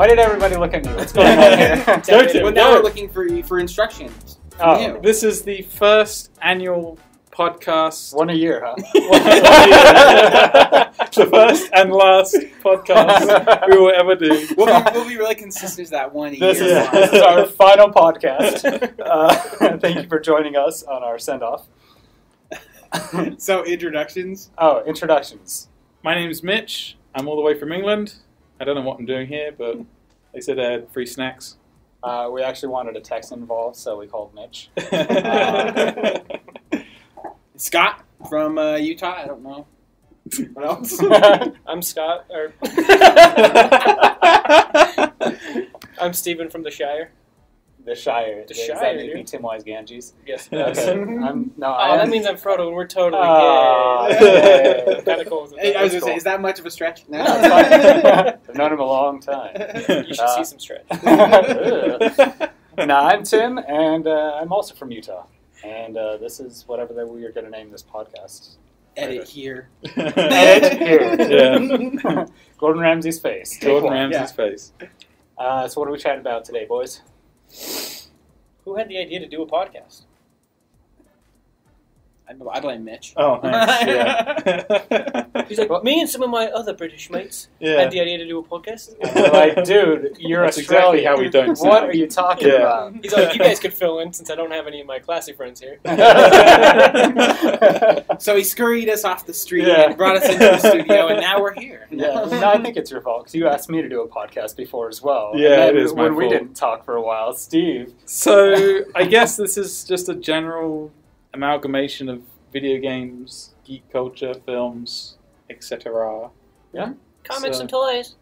Why did everybody look at me? What's going on here? Well, now we're looking for instructions. Oh, this is the first annual podcast. One a year, huh? The first and last podcast we will ever do. We'll be really consistent to that one a year. This is our final podcast. Thank you for joining us on our send-off. So, introductions? Oh, introductions. My name is Mitch. I'm all the way from England. I don't know what I'm doing here, but they said they had free snacks. We actually wanted a Texan involved, so we called Mitch. Scott from Utah. I don't know. What else? I'm Scott. I'm Steven from the Shire. The Shire. The Does Shire, that make dude. me Tim Wise Ganges? Yes, it does. Okay. That means I'm Frodo, and we're totally gay. gay. Kind of cool. Hey, I was going to say, is that much of a stretch? No, it's fine. I've known him a long time. You should see some stretch. No, I'm Tim, and I'm also from Utah. And this is whatever we are going to name this podcast. Edit here. Edit here. Yeah. Gordon Ramsay's face. Gordon Ramsay's face. So what are we chatting about today, boys? Who had the idea to do a podcast? I blame Mitch. Oh, thanks. Yeah. He's like, me and some of my other British mates had the idea to do a podcast. And we're like, dude, you're That's Australian. exactly how we don't What sound. are you talking about? He's like, you guys could fill in since I don't have any of my classy friends here. So he scurried us off the street Yeah. and brought us into the studio, and now we're here. Yeah, no, I think it's your fault because you asked me to do a podcast before as well. Yeah, and then it is my when we fault. didn't talk for a while, Steve. So, I guess this is just a general amalgamation of video games, geek culture, films, etc. Yeah. Comics So- and toys.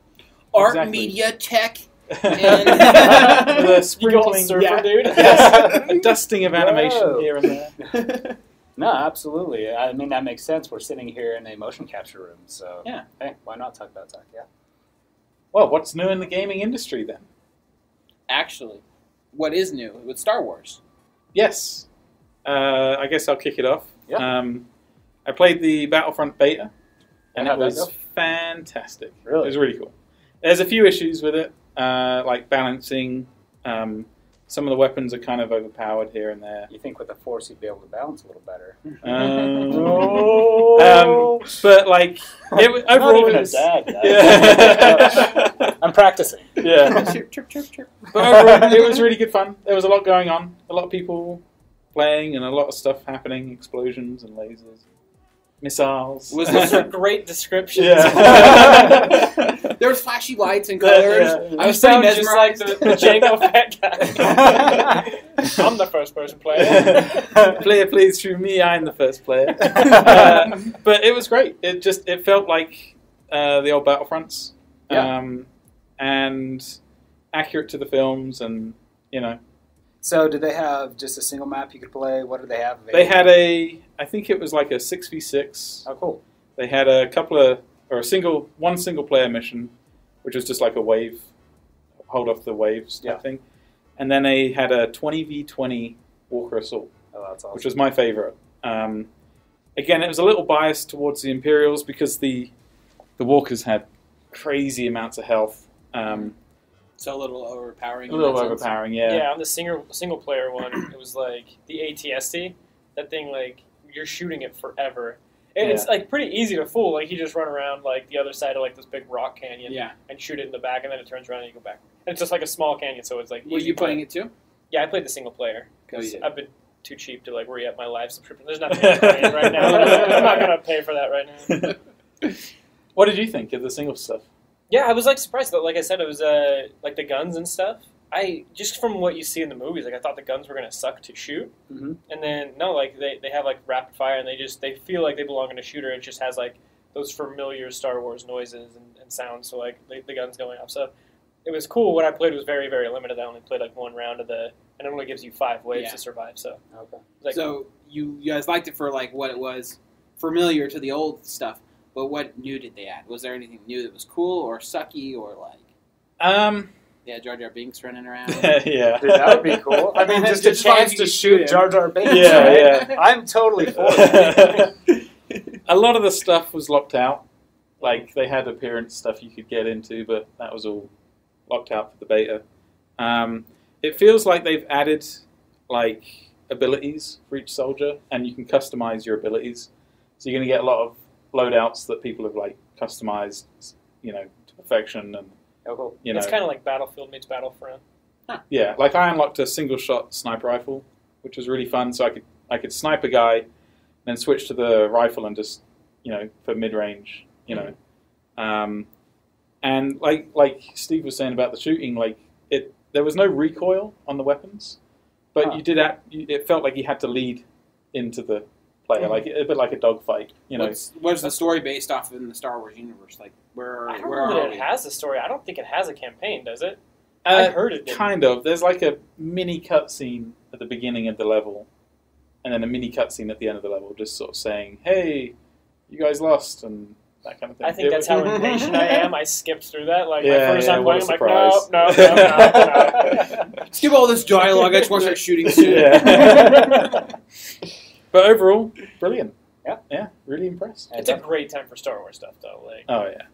Art, Exactly. media, tech, With a sprinkling, surfer, dude. a dusting of animation Whoa. here and there. No, absolutely. I mean, that makes sense. We're sitting here in a motion capture room, so Yeah. hey, why not talk about tech? Yeah. Well, what's new in the gaming industry then? Actually, what is new with Star Wars? Yes. I guess I'll kick it off. Yeah. I played the Battlefront beta, and How'd it that was go? fantastic. Really? It was really cool. There's a few issues with it, like balancing. Some of the weapons are kind of overpowered here and there. You think with the Force you'd be able to balance a little better? But like, overall, Not even it a was, dad, guys. yeah. I'm practicing. Yeah. Chirp, chirp, chirp, chirp. But overall, it was really good fun. There was a lot going on, a lot of people playing, and a lot of stuff happening, explosions and lasers, missiles. Was Those are this great descriptions. Yeah. There was flashy lights and colors. Yeah. I was Sound pretty just like mesmerized. the Django fat guy. I'm the first person playing. Player plays through me. I'm the first player. But it was great. It felt like the old Battlefronts, and accurate to the films, and So, did they have just a single map you could play? What did they have? they had I think it was like a 6v6. Oh, cool. They had one single player mission, which was just like a wave, hold off the waves type thing. And then they had a 20v20 Walker Assault, Oh, that's awesome. which was my favorite. Again, it was a little biased towards the Imperials because the Walkers had crazy amounts of health. So a little overpowering. A little in that sense. overpowering, Yeah, on the single player one, it was like the ATST. That thing, like, you're shooting it forever. And it's like pretty easy to fool. Like, you just run around like the other side of like this big rock canyon and shoot it in the back, and then it turns around and you go back. And it's just like a small canyon, so it's like. Were you playing it too? Yeah, I played the single player because did. I've been too cheap to like re-up my live subscription. There's nothing I'm playing right now. I'm not gonna pay for that right now. What did you think of the single stuff? Yeah, I was like surprised though. Like I said, it was like the guns and stuff. I just from what you see in the movies, like I thought the guns were gonna suck to shoot, Mm-hmm. and then no, like they have like rapid fire, and they feel like they belong in a shooter. It just has like those familiar Star Wars noises and sounds, so like the guns going off. So it was cool. What I played was very very limited. I only played like one round of and it only gives you 5 waves to survive. So Okay. like, So you guys liked it for like what it was, familiar to the old stuff. But what new did they add? Was there anything new that was cool or sucky or like? Yeah, Jar Jar Binks running around. Yeah. Dude, that would be cool. I mean, just a Just as long chance as to you shoot shoot him. Jar Jar Binks. Yeah, right? yeah. I'm totally for it. A lot of the stuff was locked out. Like, they had appearance stuff you could get into, but that was all locked out for the beta. It feels like they've added like abilities for each soldier, and you can customize your abilities. So you're going to get a lot of loadouts that people have like customized, to perfection. And it's kind of like Battlefield meets Battlefront. Yeah, like I unlocked a single-shot sniper rifle, which was really fun. So I could snipe a guy, then switch to the rifle and just for mid-range, and like Steve was saying about the shooting, there was no recoil on the weapons, but it felt like you had to lead into the player, like a bit like a dogfight. What's the story based off in the Star Wars universe? Like I don't know that it has a story. I don't think it has a campaign, does it? I heard it didn't. Kind of. There's like a mini cutscene at the beginning of the level, and then a mini cutscene at the end of the level, just sort of saying, "Hey, you guys lost," and that kind of thing. I think that's how impatient I am. I skipped through that. Like Yeah, my first time playing, I'm like, no. Skip all this dialogue. I just want to start shooting soon. Yeah. But overall, brilliant. Yeah, really impressed. It's a great time for Star Wars stuff, though. Like, oh yeah,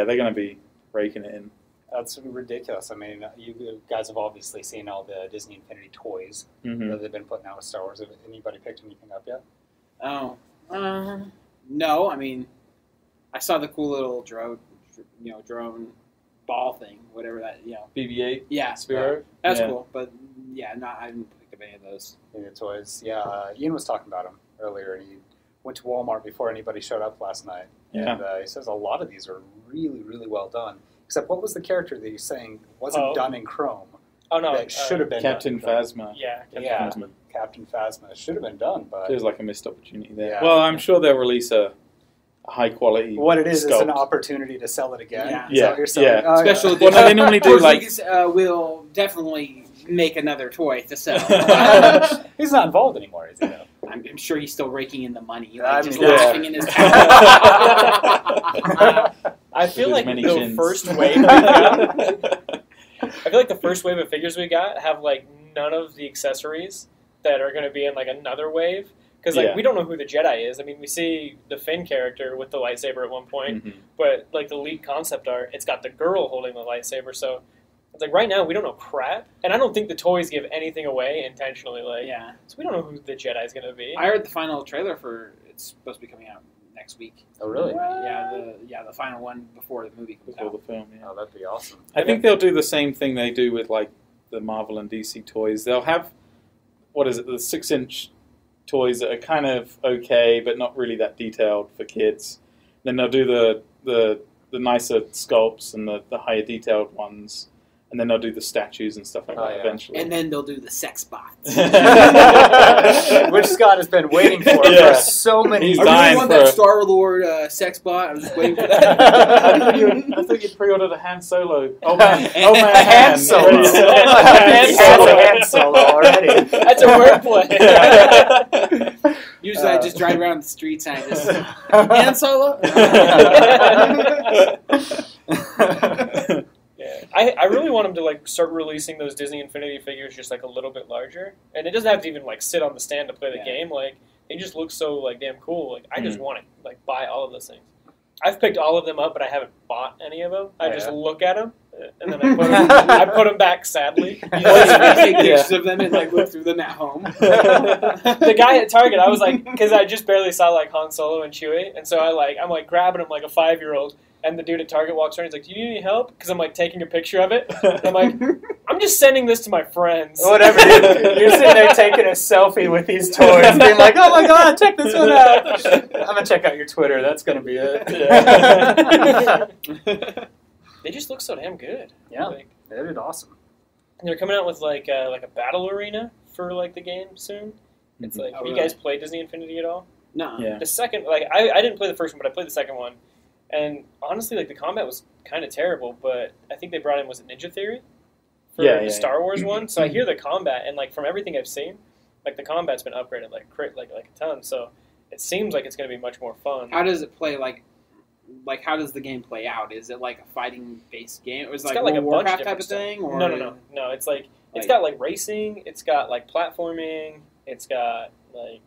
they're going to be raking it in. That's ridiculous. I mean, you guys have obviously seen all the Disney Infinity toys that they've been putting out with Star Wars. Have anybody picked anything up yet? Oh, no. I mean, I saw the cool little drone ball thing, whatever that, BB-8. Yeah, Sphero. That's cool. But I haven't picked up any of those. The toys. Yeah, Ian was talking about them earlier, and he went to Walmart before anybody showed up last night. Yeah. And he says a lot of these are really, really well done. Except, what was the character that you're saying wasn't done in Chrome? Oh no, that should have been Captain done. Phasma. Yeah, Phasma. Captain Phasma should have been done, but Feels like a missed opportunity there. Yeah. Well, I'm sure they'll release a high quality. what it is sculpt. an opportunity to sell it again. Yeah. Is that what you're saying? Yeah. Oh, Special Well, no, they normally do like. will definitely make another toy to sell. He's not involved anymore, is he? Though? I'm sure he's still raking in the money, I just mean, laughing in his time. I feel like many the chins. first wave we got, I feel like the first wave of figures we got have like none of the accessories that are going to be in like another wave. Because we don't know who the Jedi is. I mean, we see the Finn character with the lightsaber at one point, but like the leaked concept art, it's got the girl holding the lightsaber. So it's like right now we don't know crap, and I don't think the toys give anything away intentionally. So we don't know who the Jedi is going to be. I heard the final trailer for it's supposed to be coming out next week. Oh, really? The final one before the movie comes Before out. the film, yeah. Oh, that'd be awesome. I think they'll do the same thing they do with like the Marvel and DC toys. They'll have the 6-inch toys that are kind of okay, but not really that detailed for kids. Then they'll do the nicer sculpts and the higher detailed ones, and then they'll do the statues and stuff like that eventually. And then they'll do the sex bots. Which Scott has been waiting for so many years. He's I really dying want for that it. Star Lord sex bot. I was just waiting for that. I thought you'd pre-ordered a Han Solo. Oh man, Han Solo. Ready to sell. He has a Han Solo already. That's a wordplay. Usually I just drive around the streets and I just Han Solo. I really want them to like start releasing those Disney Infinity figures just like a little bit larger, and it doesn't have to even like sit on the stand to play the game. Like they just look so like damn cool. Like I just want to like buy all of those things. I've picked all of them up, but I haven't bought any of them. I just look at them and then I put them back sadly. You just take pictures of them and like look through them at home. The guy at Target, I was like, because I just barely saw like Han Solo and Chewie, and so I'm like grabbing him like a 5-year-old. And the dude at Target walks around. He's like, "Do you need any help?" Because I'm like taking a picture of it. And I'm like, "I'm just sending this to my friends." Whatever. You're sitting there taking a selfie with these toys, being like, "Oh my god, check this one out!" I'm gonna check out your Twitter. That's gonna be it. Yeah. They just look so damn good. Yeah, like, they did awesome. And they're coming out with like a battle arena for like the game soon. It's like, have you guys played Disney Infinity at all? No. Yeah. The second, like, I didn't play the first one, but I played the second one. And honestly, like, the combat was kind of terrible, but I think they brought in, was it Ninja Theory? For the Star Wars one? So I hear the combat, and, like, from everything I've seen, like, the combat's been upgraded, like a ton. So it seems like it's going to be much more fun. How does it play, like, how does the game play out? Is it, like, a fighting-based game? Or is it, like, got, like, a a bunch Warcraft of type of different thing? Or No. It's, like, it's got, like, racing. It's got, like, platforming. It's got, like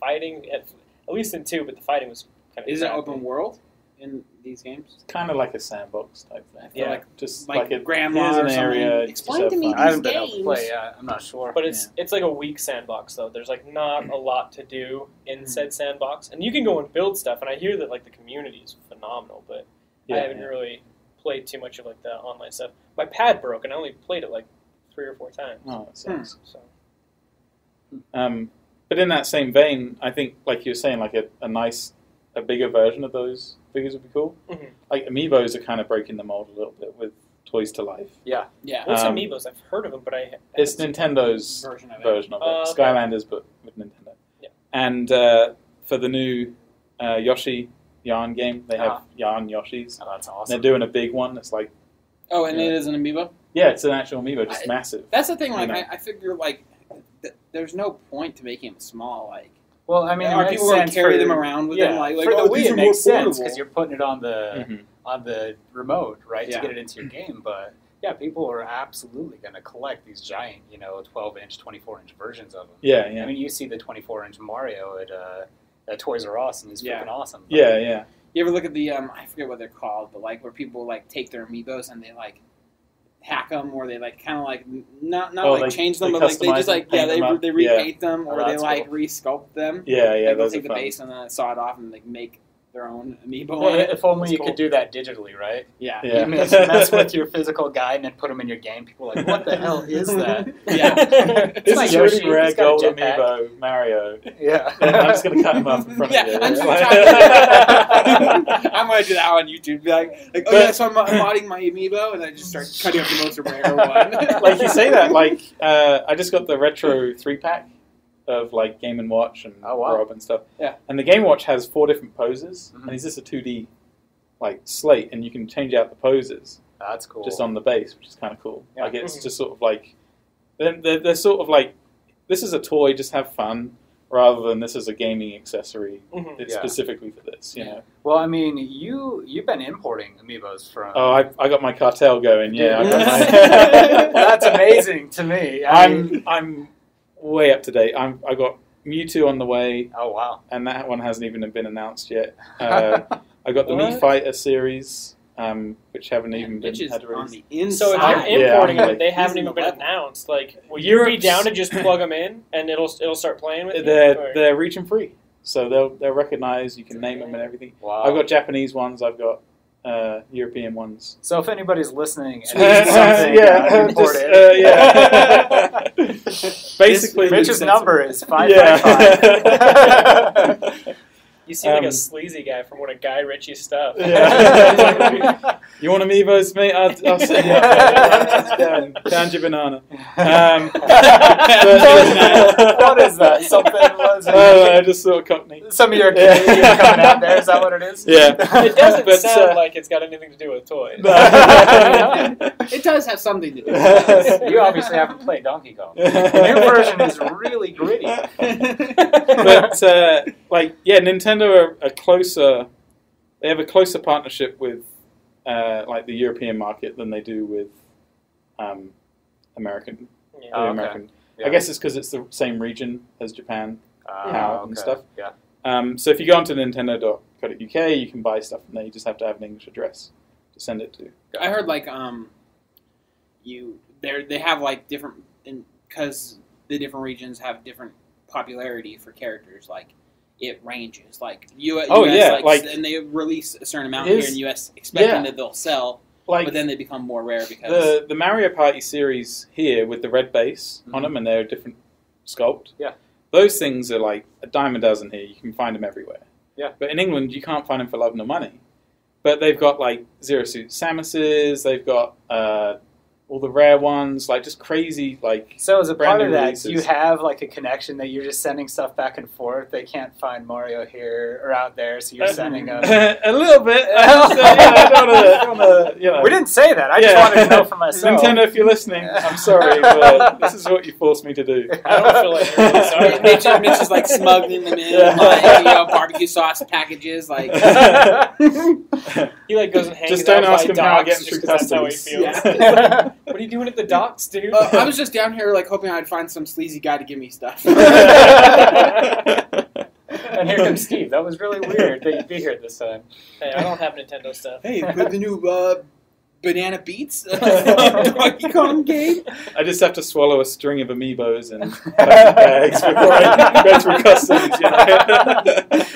fighting. At least in 2, but the fighting was kind of Is it open world in these games? It's kind of like a sandbox type thing. I feel just like a grandma here's or an something. area. Explain just to me have I fun. haven't been able to games. play. I'm not sure. But it's like a weak sandbox though. There's like not a lot to do in said sandbox, and you can go and build stuff. And I hear that like the community is phenomenal, but I haven't really played too much of like the online stuff. My pad broke, and I only played it like 3 or 4 times. Oh, that sucks. So But in that same vein, I think, like you were saying, like a bigger version of those figures would be cool. Mhm. Like Amiibos are kind of breaking the mold a little bit with Toys to Life. Yeah. what's Um, Amiibos? I've heard of them, but It's Nintendo's Version of it. version of it. Okay. Skylanders, but with Nintendo. Yeah. And for the new Yoshi Yarn game, they have Yarn Yoshis. Oh, that's And awesome. they're doing a big one. It's like, Oh, and it is an amiibo? yeah, it's an actual Amiibo, just massive. That's the thing, like, You know. I figure, like, there's no point to making them small, like... Well, I mean, are it makes people going sense to carry for- them around with yeah, them? Like for the oh, Wii, these it are more makes sense portable. because you're putting it on the Mhm. remote, right, Yeah. to get it into your game. But yeah, people are absolutely going to collect these giant, 12-inch, 24-inch versions of them. Yeah, yeah. I mean, you see the 24-inch Mario at Toys R Us, and he's Yeah. freaking awesome. Yeah, yeah. You ever look at the, I forget what they're called, but, like, where people, like, take their amiibos and they, like, hack them, or they, like, kind of, like, not like, they- change they them, but, like, they customize just, them, like, paint them up. they repaint them, Oh, or they, that's like, cool. re-sculpt them. Yeah, yeah, Like, they'll those take are the fun. base and then saw it off and, like, make their own amiibo Well, on it. if only That's you cool. could do that digitally, right? Yeah. Yeah. You mess with your physical guy and then put him in your game. People are like, what the hell is that? Yeah. It's This not is Yoshi, really rare he's got a gold jetpack. Amiibo Mario. Yeah. And I'm just going to cut him up in front Yeah, of you. I'm just Like- I'm gonna do that on YouTube. Be like oh But- yeah, so I'm modding my amiibo, and I just start cutting up the most rare one. Like you say that, like I just got the retro 3-pack of like Game & Watch and Oh, wow. Rob and stuff. Yeah. And the Game & Watch has 4 different poses, Mhm. and it's just a 2D like slate, and you can change out the poses That's cool. just on the base, which is kind of cool. Yeah. Like it's Mhm. just sort of like they're sort of like this is a toy, just have fun, rather than this is a gaming accessory. Mhm. It's Yeah. specifically for this, you know. Well, I mean, you've been importing amiibos from. Oh, I got my cartel going. Yeah, I got my- That's amazing to me. I'm way up to date. I got Mewtwo on the way, Oh wow. and that one hasn't even been announced yet. I got the What? Mii Fighter series, which haven't even been Which is had a on release. the inside. So if Yeah, you're importing I'm them, they like- haven't Using even the been level. announced. Like, will you be Europe's- down to just plug them in and it'll start playing with you? Or- They're region free, so they'll recognize. You can name them and everything. Wow. I've got Japanese ones. I've got European ones. So if anybody's listening and needs something yeah, imported, yeah. Basically, Rich's number is 555. Yeah. You seem like a sleazy guy from one of Guy Ritchie's stuff. Yeah. You want amiibos, mate? I'll send you up there. Down your banana. What is that? Something was I just saw a cockney. some of your Canadian coming out there. Is that what it is? Yeah. It doesn't But, sound like it's got anything to do with toys. It does have something to do with it. You obviously haven't played Donkey Kong. The new version is really gritty. But Nintendo are closer. They have a closer partnership with like the European market than they do with American. Yeah. Oh, okay. American. Yeah. I guess it's because it's the same region as Japan. PAL and okay. stuff. Yeah. So if you go onto nintendo.co.uk, you can buy stuff, and then you just have to have an English address to send it to. I heard like they have like different, because the different regions have different popularity for characters. Like it ranges. Like US, and they release a certain amount here in the US, expecting that they'll sell. But then they become more rare because the Mario Party series here with the red base on them, and they're a different sculpt. Yeah. Those things are like a dime a dozen here. You can find them everywhere. Yeah. But in England, you can't find them for love nor money. But they've got like Zero Suit Samuses. They've got all the rare ones, like just crazy, like. So as a brand part of new that, releases. do you have like a connection that you're just sending stuff back and forth? They can't find Mario here or out there, so you're sending them. A little bit. I don't wanna, you know. We didn't say that. I just Yeah. wanted to know for myself. Nintendo, if you're listening, I'm sorry, but this is what you forced me to do. I don't feel like you're really sorry. Mitch is like smuggling them in, Yeah. like barbecue sauce packages, like. He like goes and hangs Just don't out ask by him how I docks get just through 'cause that's how he customs. feels. Yeah. What are you doing at the docks, dude? I was just down here like hoping I'd find some sleazy guy to give me stuff. And here comes Steve. Steve. That was really weird that you'd be here this time. Hey, I don't have Nintendo stuff. Hey, put the new Banana Beats Donkey Kong game. I just have to swallow a string of amiibos and bags before I go through customs. You know?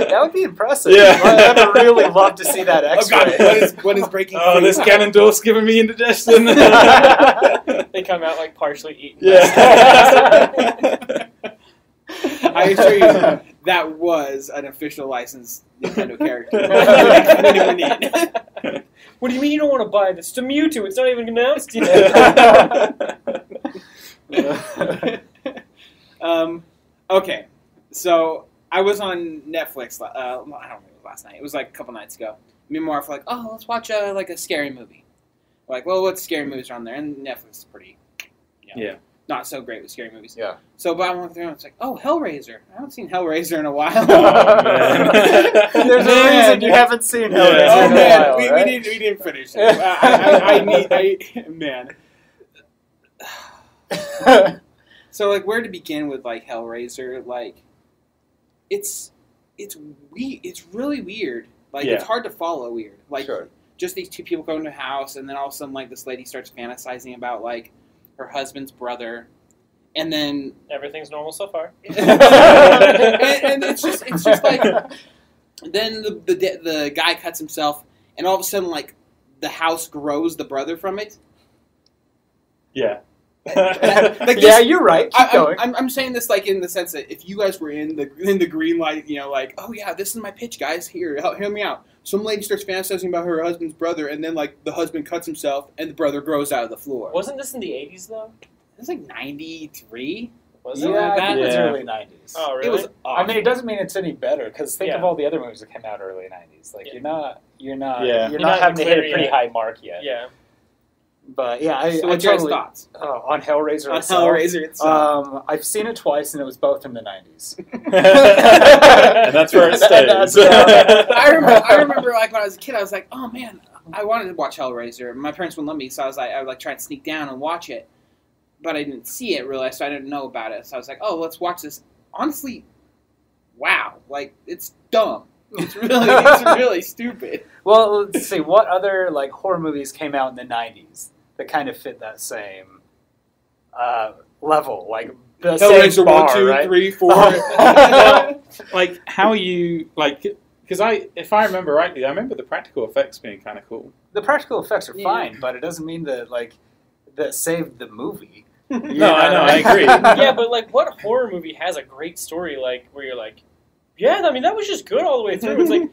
That would be impressive. Yeah. I would really love to see that Oh X-ray. God, what is breaking? Oh, free? this Ganondorf's giving me indigestion. They come out like partially eaten. Yeah. I assure you, that was an official licensed Nintendo character. When it went in. What do you mean you don't want to buy this? It's a Mewtwo. It's not even announced yet. Okay, so I was on Netflix. I don't know, it was last night. It was like a couple nights ago. Me and Marv were like, "Oh, let's watch like a scary movie." We're like, well, what scary movies are on there? And Netflix is pretty, not so great with scary movies. Yeah. So, but I went through and it's like, oh, Hellraiser. I haven't seen Hellraiser in a while. Oh, man. There's a reason you haven't seen Hellraiser Yeah. Oh in a man, while, right? we didn't finish it. Man. So like, where to begin with like Hellraiser? Like, it's really weird. Like, Yeah. it's hard to follow. Weird. Like, Sure. just these two people go into a house, and then all of a sudden, like, this lady starts fantasizing about like her husband's brother, and then Everything's normal so far. and it's just like then the guy cuts himself, and all of a sudden, like, the house grows the brother from it. Yeah. Like Yeah, you're right. Keep going. I'm saying this like in the sense that if you guys were in the green light, you know, like, oh yeah, this is my pitch, guys. Here, hear me out. Some lady starts fantasizing about her husband's brother, and then like the husband cuts himself, and the brother grows out of the floor. Wasn't this in the 80s, though? It was like 93. Was it? Yeah, I think it was Yeah. early 90s. Oh, really? It was. I mean, it doesn't mean it's any better because think of Yeah. all the other movies that came out early 90s. Like Yeah. you're not Yeah. you're You're not not having to hit a clear pretty yet. high mark yet. Yeah. But yeah, So I what's your guys' totally thoughts on Hellraiser on itself. Hellraiser itself? I've seen it twice, and it was both in the 90s. And that's where it That's- stays. I remember like when I was a kid, I was like, oh man, I wanted to watch Hellraiser. My parents wouldn't let me, so I would like try to sneak down and watch it, but I didn't see it really, so I didn't know about it. So I was like, oh, let's watch this. Honestly, wow, like it's dumb. It's really stupid. Well, let's see. What other like horror movies came out in the 90s that kind of fit that same level? Like the Hellraiser same bar, 1, 2, right? 3, 4. Well, like, how are you, like, because if I remember rightly, I remember the practical effects being kind of cool. The practical effects are Yeah. fine, but it doesn't mean that like that saved the movie. No, I know, I agree. Yeah, but like, what horror movie has a great story like where you're like, yeah, I mean that was just good all the way through. It's like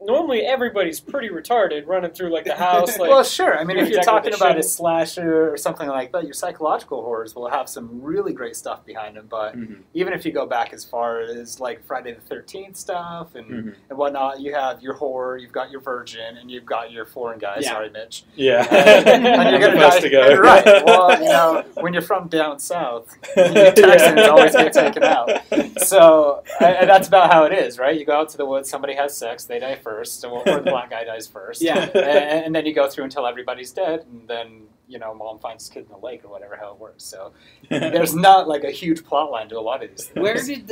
normally everybody's pretty retarded running through like the house. Like, Well, sure. I mean, doing if you're exactly what talking they about a shouldn't. slasher or something like that, your psychological horrors will have some really great stuff behind them. But even if you go back as far as like Friday the 13th stuff and whatnot, you have your horror, you've got your virgin, and you've got your foreign guy. Yeah. Sorry, Mitch. Yeah. And you're I'm the gonna first to go. Right. Well, you know, when you're from down south, you Texans always get taken out. So, and that's about how it is, right? You go out to the woods, somebody has sex, they die first, or the black guy dies first. Yeah. And then you go through until everybody's dead, and then, you know, mom finds his kid in the lake or whatever, how it works. So there's not like a huge plot line to a lot of these things. Where did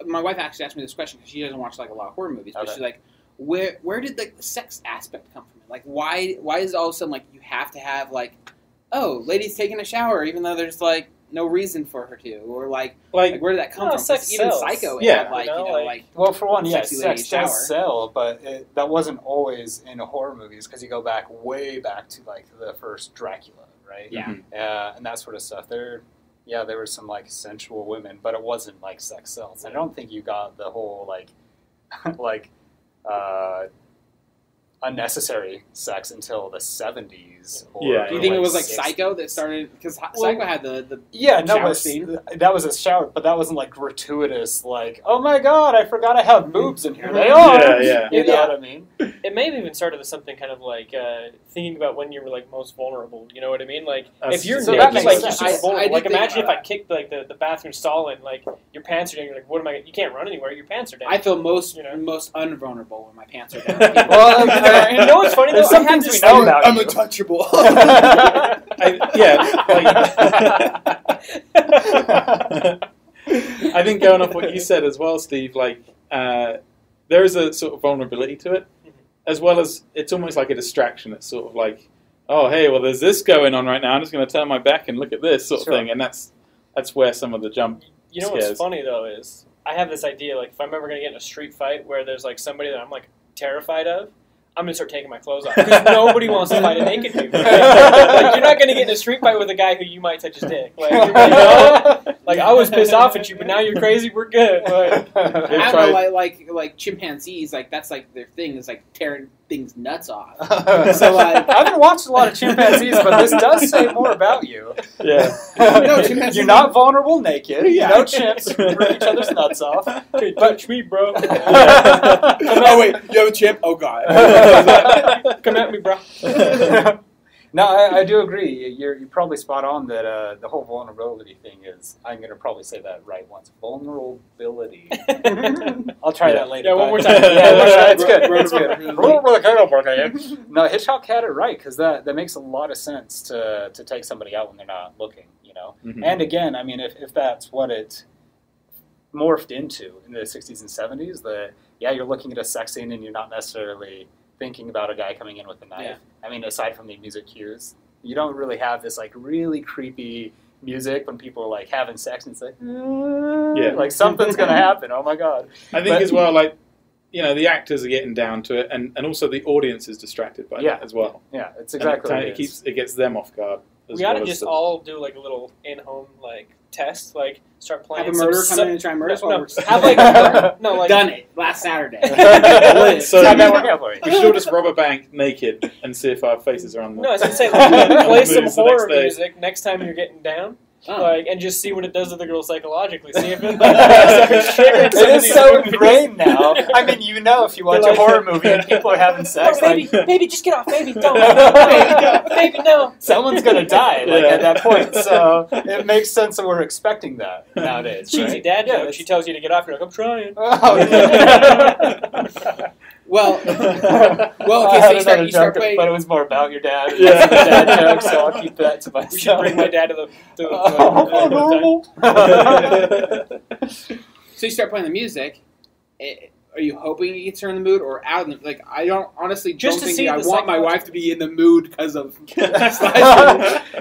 my wife actually asked me this question because she doesn't watch like a lot of horror movies, but Okay. she's like, where did like the sex aspect come from? Like, why is it all of a sudden like you have to have like, oh, lady's taking a shower even though there's like no reason for her to, or like where did that come No, from? 'Cause sex even sells. Psycho Yeah. had like You know, like- like Well, for one, yes, Sexy lady sex shower. does sell, but that wasn't always in horror movies because you go way back to like the first Dracula, right? Yeah. And that sort of stuff. There were some like sensual women, but it wasn't like sex sells. I don't think you got the whole like unnecessary sex until the 70s. Yeah. Do you think it was like 60s. Psycho that started? Because Psycho had the Yeah, no, shower but scene? that was a shower, but that wasn't like gratuitous. Like, oh my god, I forgot I have boobs in here. They are. Yeah. You know Yeah. what I mean? it may have even started with something kind of like thinking about when you're like most vulnerable. You know what I mean? Like if you're So that naked, makes like you're sense. super vulnerable. I did Like think imagine if about I kicked like the bathroom stall and like your pants are down. You're like, what am I? You can't run anywhere. Your pants are down. I feel most You know? most unvulnerable when my pants are down. Well, you know what's funny though? There's some I had things we this know about I'm you. untouchable. I think going off what you said as well, Steve, like, there is a sort of vulnerability to it, as well as it's almost like a distraction. It's sort of like, oh, hey, well, there's this going on right now. I'm just going to turn my back and look at this sort of thing, and that's where some of the jump. You know scares. what's funny though is I have this idea like if I'm ever going to get in a street fight where there's like somebody that I'm like terrified of, I'm going to start taking my clothes off because nobody wants to fight a naked dude. Like, you're not going to get in a street fight with a guy who you might touch his dick. Like, like I was pissed off at you, but now you're crazy. We're good. Like, I don't know, like chimpanzees, like that's like their thing is like tearing things nuts off. So like, I haven't watched a lot of chimpanzees, but this does say more about you. Yeah. No, chimpanzees. You're not vulnerable naked. Yeah. No chimps rip each other's nuts off. hey, touch me, bro. Oh wait, you have a chimp? Oh god. Come at me, bro. No, I do agree. You're probably spot on that the whole vulnerability thing is, I'm going to probably say that right once. Vulnerability. I'll try that later. Yeah, one more but- time. Yeah, it's good. It's good. No, Hitchcock had it right because that makes a lot of sense to take somebody out when they're not looking, you know? Mhm. And again, I mean, if that's what it morphed into in the 60s and 70s, you're looking at a sex scene and you're not necessarily thinking about a guy coming in with a knife. Yeah. I mean, aside from the music cues, you don't really have this like really creepy music when people are like having sex and it's like, like something's gonna happen. Oh my god! I think as well, like the actors are getting down to it, and also the audience is distracted by that as well. Yeah, it's exactly what And it gets them off guard. We ought to just all do like a little in-home like test, like start playing. Have a murderer come in and try and murder us while we're have like no, like done it last Saturday. So How'd that work out for you? we should all just rob a bank naked and see if our faces are on the. No, I was gonna say like, play some Moves the horror next day. music next time you're getting down. Oh. Like and just see what it does to the girl psychologically. See if it like, It is so ingrained now. I mean, if you watch a horror movie and people are having sex, baby, just get off, baby, don't, baby, no. someone's gonna die at that point. So it makes sense that we're expecting that nowadays. Cheesy right? dad Yeah, joke. She tells you to get off. You're like, I'm trying. Oh, yeah. Well, I okay, had so you start another joke, playing. but it was more about your dad. Yeah. It's a dad joke, so I'll keep that to myself. We should bring my dad to the So you start playing the music. Are you hoping it gets her in the mood or out? Like I don't honestly Just don't to think see I the want my psychology. wife to be in the mood because of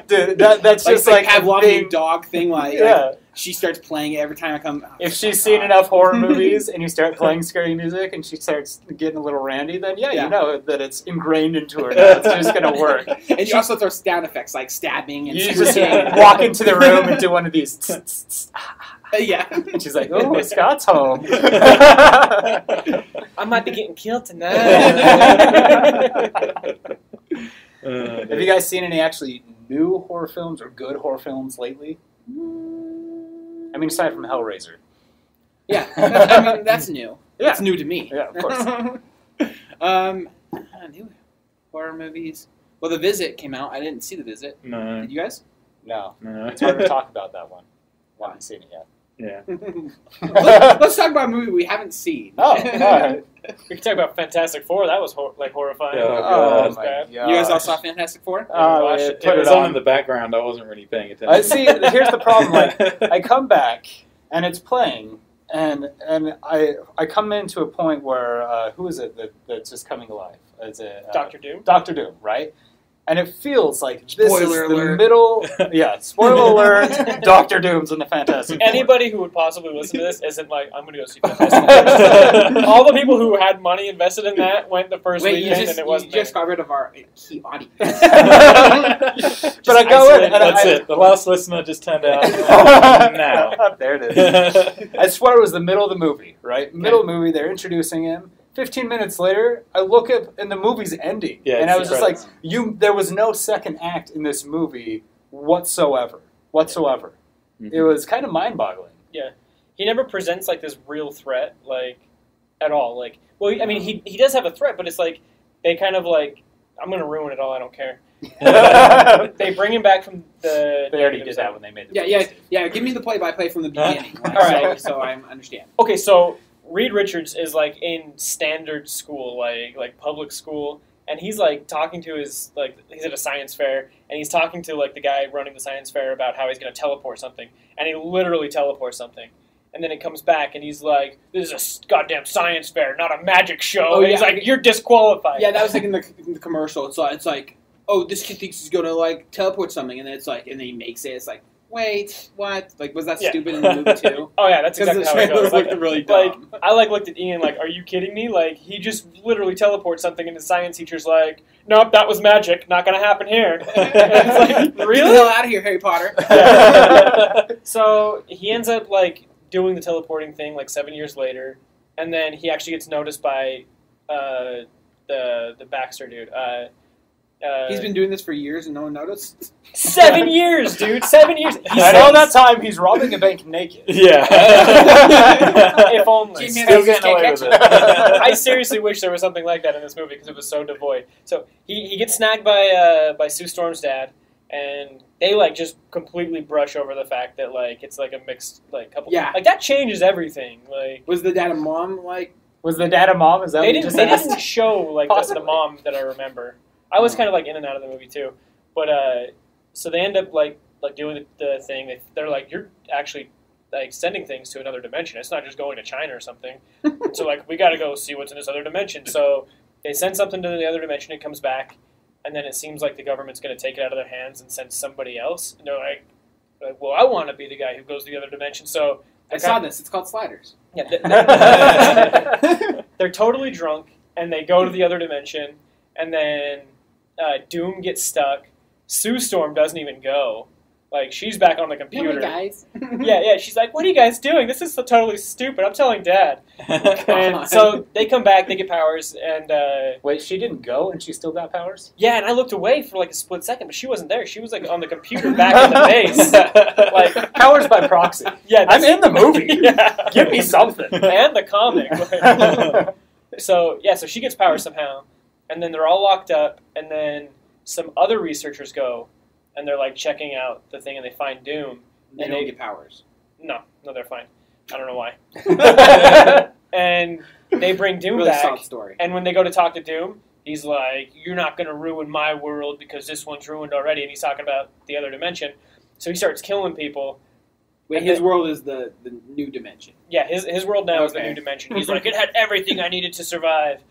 Dude, that's just like like a Pavlovian thing. dog thing. Like she starts playing it every time I come. If she's seen enough horror movies and you start playing scary music and she starts getting a little randy, then you know that it's ingrained into her now. It's just going to work. And you also throw sound effects like stabbing and You just screeching. walk into the room and do one of these. Tss, tss, tss. Yeah. And she's like, oh, Scott's home. I might be getting killed tonight. Have you guys seen any actually new horror films or good horror films lately? I mean, aside from Hellraiser. Yeah, I mean that's new. Yeah. It's new to me. Yeah, of course. New horror movies. Well, The Visit came out. I didn't see The Visit. No. Did you guys? No. No. It's hard to talk about that one. I haven't seen it yet. Yeah. Let's talk about a movie we haven't seen. Oh, all right. We can talk about Fantastic Four. That was horrifying. Yeah, Oh, that's my bad. God. You guys all saw Fantastic Four? Oh, Watched it it. put It was it on in the background. I wasn't really paying attention. I see. Here's the problem. Like, I come back and it's playing, and I come into a point where who is it that's just coming alive? Is it Doctor Doom. Doctor Doom, right? And it feels like this Spoiler is the alert. middle. Yeah, spoiler alert. Doctor Doom's in the Fantastic Four. Anybody who would possibly listen to this isn't like, I'm going to go see Fantastic Four. All the people who had money invested in that went the first Wait, weekend and it you wasn't just got rid of our key audience. But I go in and That's I, it. The last listener just turned out now. There it is. I swear it was the middle of the movie, right? Middle of the movie, they're introducing him. 15 minutes later, I look up and the movie's ending. Yeah, and it's I was the just like, credits. there was no second act in this movie whatsoever. It was kind of mind-boggling. Yeah. He never presents like this real threat, like, at all. Like, well, I mean, he does have a threat, but it's like, they kind of like, I'm going to ruin it all, I don't care. They bring him back from the... They already did that when they made the Yeah. Give me the play-by-play from the beginning. All right. So I understand. Okay, so Reed Richards is like in standard school, like public school, and he's like talking to his he's at a science fair, and he's talking to like the guy running the science fair about how he's going to teleport something, and he literally teleports something, And then it comes back, and he's like, "This is a goddamn science fair, not a magic show." Oh, and yeah. he's like, "You're disqualified." Yeah, that was like in the commercial. It's like, oh, this kid thinks he's gonna like teleport something, and then it's like, and then he makes it. It's like, wait, what? Like, was that stupid in the movie too? Oh yeah, that's exactly how it goes. Like, really dumb. I looked at Ian like, "Are you kidding me?" Like, he just literally teleports something, and the science teacher's like, "Nope, that was magic. Not gonna happen here." And it's like, really? Get the hell out of here, Harry Potter. Yeah. So he ends up like doing the teleporting thing like 7 years later, and then he actually gets noticed by the Baxter dude. He's been doing this for years and no one noticed. 7 years, dude. 7 years. And all that time, he's robbing a bank naked. Yeah. If only. Still getting away with it. I seriously wish there was something like that in this movie because it was so devoid. So he gets snagged by Sue Storm's dad, and they like just completely brush over the fact that like it's like a mixed like couple. Yeah. Like that changes everything. Like, Was the dad and mom like? Was the dad a mom? Is that they what you didn't just asked? show like the Possibly. mom that I remember. I was kind of like in and out of the movie too, but so they end up like doing the thing. They're like, "You're actually like sending things to another dimension. It's not just going to China or something." So like we got to go see what's in this other dimension. So they send something to the other dimension. It comes back, and then it seems like the government's going to take it out of their hands and send somebody else. And they're like, "Well, I want to be the guy who goes to the other dimension." So I saw this. It's called Sliders. Yeah, they're totally drunk, and they go to the other dimension, and then Doom gets stuck. Sue Storm doesn't even go. Like, she's back on the computer. guys. Yeah, she's like, "What are you guys doing? This is so totally stupid. I'm telling Dad." And so they come back, they get powers, and Wait, she didn't go and she still got powers? yeah, and I looked away for like a split second, but she wasn't there. She was like on the computer back in the base. Like, Powers by proxy. yeah, I'm in the movie. Yeah. Give me something. And the comic. So she gets powers somehow, and then they're all locked up, and then some other researchers go, and they're like checking out the thing, and they find Doom. They And don't they- get powers. No, they're fine. I don't know why. And they bring Doom Really back, solid story. and when they go to talk to Doom, he's like, "You're not going to ruin my world because this one's ruined already," and he's talking about the other dimension. So he starts killing people. Wait, And his then- world is the new dimension. Yeah, his world now is the Okay. new dimension. He's like, "It had everything I needed to survive."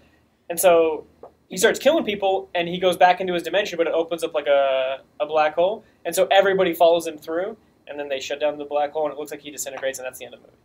And so he starts killing people, and he goes back into his dimension, but it opens up like a black hole. And so everybody follows him through, and then they shut down the black hole, and it looks like he disintegrates, and that's the end of the movie.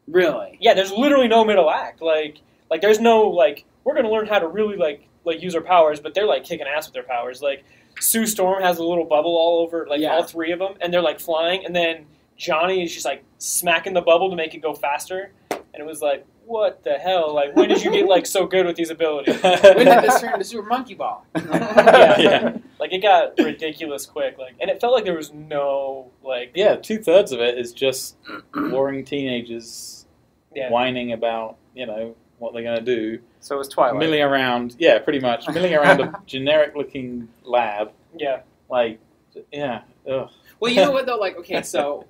Really? Yeah, there's literally no middle act. Like there's no, like, we're going to learn how to really, like use our powers, but they're, like, kicking ass with their powers. Like, Sue Storm has a little bubble all over, like, Yeah. all three of them, and they're, like, flying, and then Johnny is just, like, smacking the bubble to make it go faster, and it was like, what the hell? Like, when did you get, like, so good with these abilities? When did this turn into Super Monkey Ball? Yeah. Like, it got ridiculous quick, like, and it felt like there was no, like... Yeah, 2/3 of it is just warring teenagers Yeah. whining about, what they're going to do. So it was Twilight. Milling around, yeah, pretty much. Milling around a generic-looking lab. Yeah. Like, yeah, ugh. Well, you know what though? Like, okay, so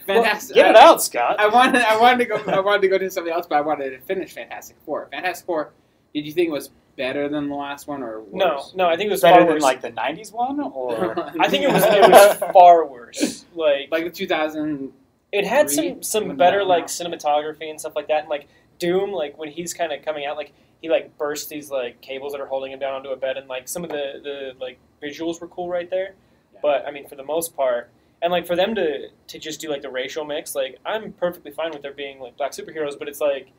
fantastic. Get it out, Scott. I wanted to go to something else, but I wanted to finish Fantastic Four. Fantastic Four. Did you think it was better than the last one, or worse? No, I think it was Better far than worse. like the '90s one, or I think it was far worse. Like the 2000. it had Three? some When better that like out? cinematography and stuff like that, and like Doom, like when he's kind of coming out, like he like bursts these like cables that are holding him down onto a bed, and like some of the like visuals were cool right there. Yeah. But I mean, for the most part, and like for them to just do like the racial mix, like I'm perfectly fine with there being like black superheroes, but it's like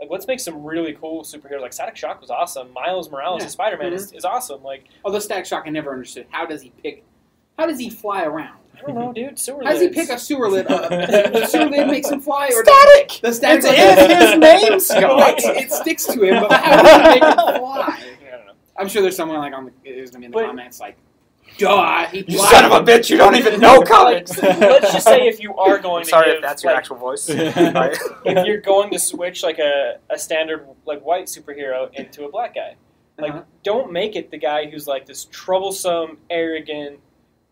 let's make some really cool superheroes. Like Static Shock was awesome. Miles Morales as Spider-Man is awesome. Like Although Static Shock, I never understood. How does he fly around? I don't know, dude. Sewer How does he lids. pick a sewer lid up? The sewer lid makes him fly, or Static. the static? It's in his name, Scott. It sticks to him, but how does he make him fly? I don't know. I'm sure there's someone like is gonna be in the But- comments like, "Duh, he You flies." son of a bitch! You don't even know comics. Let's just say if you are going to Sorry give, if that's your like, actual voice. if you're going to switch like a standard like white superhero into a black guy, like Uh-huh. don't make it the guy who's like this troublesome, arrogant,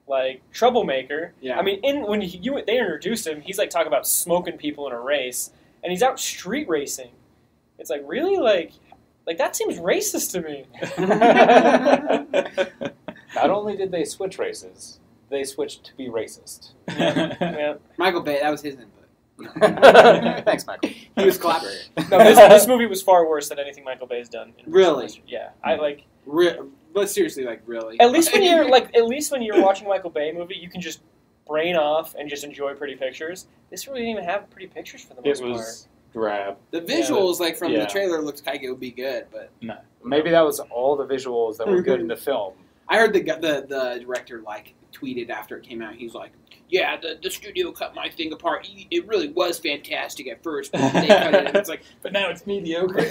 like troublemaker. Yeah. I mean, when they introduced him, he's like talking about smoking people in a race, and he's out street racing. It's like really like that seems racist to me. Not only did they switch races, they switched to be racist. Yeah. Michael Bay, that was his input. Thanks, Michael. He was collaborator. No, this movie was far worse than anything Michael Bay's done. Really? Yeah, I like. But seriously, like really. At least when you're watching a Michael Bay movie, you can just brain off and just enjoy pretty pictures. This really didn't even have pretty pictures for the most part. It was drab. The visuals, like from Yeah. the trailer, looked like it would be good, but No. Maybe that was all the visuals that were good in the film. I heard the director like tweeted after it came out. He's like, "Yeah, the studio cut my thing apart. It really was fantastic at first, but they cut it." And it's like, But now it's mediocre.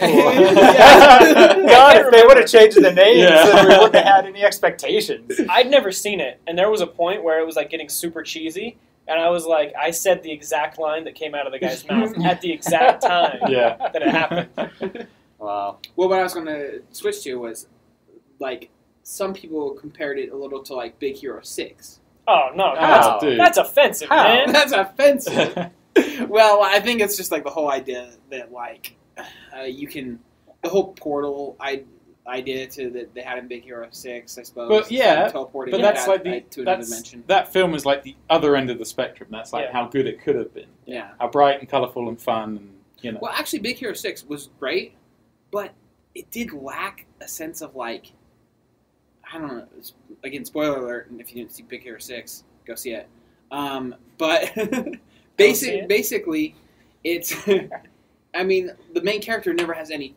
God, if they would have changed the names, then we wouldn't have had any expectations. I'd never seen it, and there was a point where it was like getting super cheesy, and I was like, I said the exact line that came out of the guy's mouth at the exact time that it happened. Wow. well, what I was going to switch to was like some people compared it a little to like Big Hero 6. Oh no, How? dude. that's offensive, How? man. That's offensive. Well, I think it's just like the whole idea that like you can the whole portal idea to that they had in Big Hero 6, I suppose. But yeah, teleporting but that's like to another that's dimension. that film is like the other end of the spectrum. That's like Yeah. how good it could have been. Yeah. How bright and colourful and fun, and you know. Well, actually, Big Hero 6 was great, but it did lack a sense of like, I don't know. Again, spoiler alert, and if you didn't see Big Hero 6, go see it. But basically, it's. I mean, the main character never has any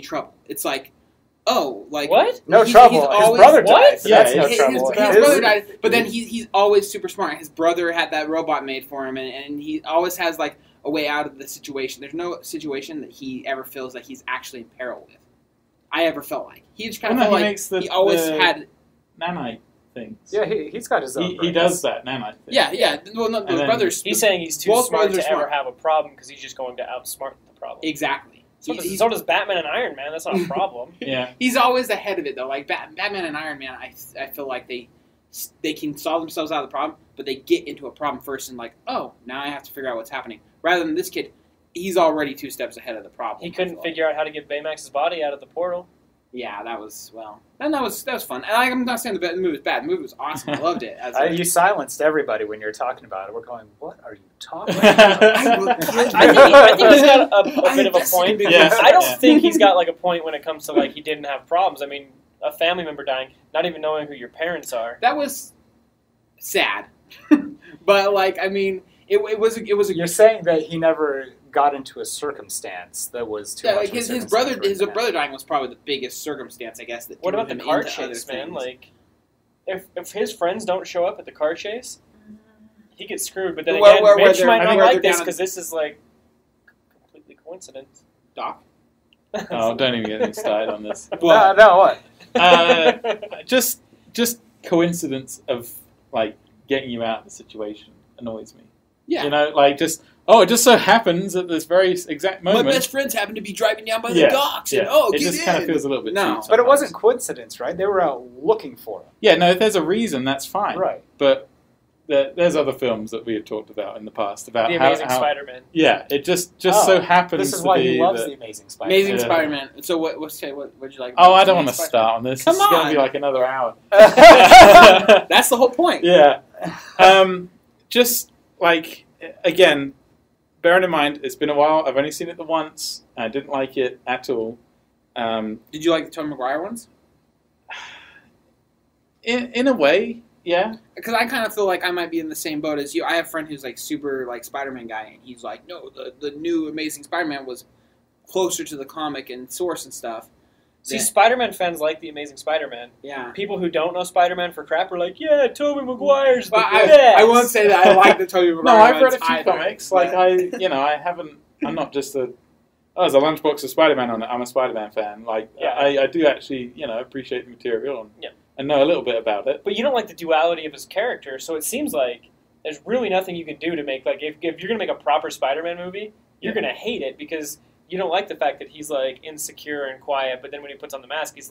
trouble. It's like, oh, like What? No he's trouble. always- His brother What? died. So that's Yeah, no his trouble. brother died, but then he's always super smart. His brother had that robot made for him, and he always has like a way out of the situation. There's no situation that he ever feels like he's actually in peril with. I ever felt like he just kind of felt like he always had nanite things. Yeah, he's got his own. He does that nanite thing. yeah. Well, no, the then brothers. He's saying he's too both smart brothers to are ever smart. have a problem because he's just going to outsmart the problem. Exactly. So does Batman and Iron Man. That's not a problem. Yeah. He's always ahead of it though. Like Batman and Iron Man, I feel like they can solve themselves out of the problem, but they get into a problem first and like, oh, now I have to figure out what's happening. Rather than this kid, he's already 2 steps ahead of the problem. He couldn't figure out how to get Baymax's body out of the portal. Yeah, that was fun. And I'm not saying the movie was bad. The movie was awesome. I loved it. You silenced everybody when you were talking about it. We're going, what are you talking about? I think he's got a bit of a point. Yeah. I don't think he's got like a point when it comes to like he didn't have problems. I mean, a family member dying, not even knowing who your parents are. That was sad, but like I mean, it was a You're saying that he never got into a circumstance that was too much. like of a his circumstance brother for him to brother dying was probably the biggest circumstance I guess that. What drew about the him car into other chase, man? things. Like, if his friends don't show up at the car chase, he gets screwed. But then Where again, Mitch they're- might I not think where like they're this down- because this is like completely coincidence. Doc. Oh, don't even get me started on this. No, what? Just coincidence of like getting you out of the situation annoys me. Yeah. You know, like just it just so happens at this very exact moment. My best friends happen to be driving down by the Yeah, docks, yeah. and it get just in. kind of feels a little bit. No. cheap But it sometimes. wasn't coincidence, right? They were out looking for him. Yeah, no. If there's a reason, that's fine. Right. But there's other films that we have talked about in the past about The how, Amazing Spider-Man. Yeah, it just Oh, so happens This is to why be he loves that- the Amazing Spider-Man. Amazing Yeah. Spider-Man. So what'd you like? Oh, about I don't want to Amazing start on this. Come It's going to on. be like another hour. Spider-Man? That's the whole point. Yeah. Just like again, bearing in mind it's been a while. I've only seen it the once. I didn't like it at all. Did you like the Tobey Maguire ones? In a way, yeah. Because I kind of feel like I might be in the same boat as you. I have a friend who's like super like Spider-Man guy, and he's like, no, the new Amazing Spider-Man was closer to the comic and source and stuff. See, Yeah. Spider-Man fans like the Amazing Spider-Man. Yeah. People who don't know Spider-Man for crap are like, yeah, Tobey Maguire's the But best. I won't say that I like the Tobey Maguire No, I've read ones a few either, comics. but- Like I haven't. I'm not just a. Oh, there's a lunchbox of Spider-Man on it. I'm a Spider-Man fan. Like Yeah. I do actually, appreciate the material and, Yeah. and know a little bit about it. But you don't like the duality of his character, so it seems like there's really nothing you can do to make, like, if you're going to make a proper Spider-Man movie, you're Yeah. going to hate it because you don't like the fact that he's, like, insecure and quiet, but then when he puts on the mask, he's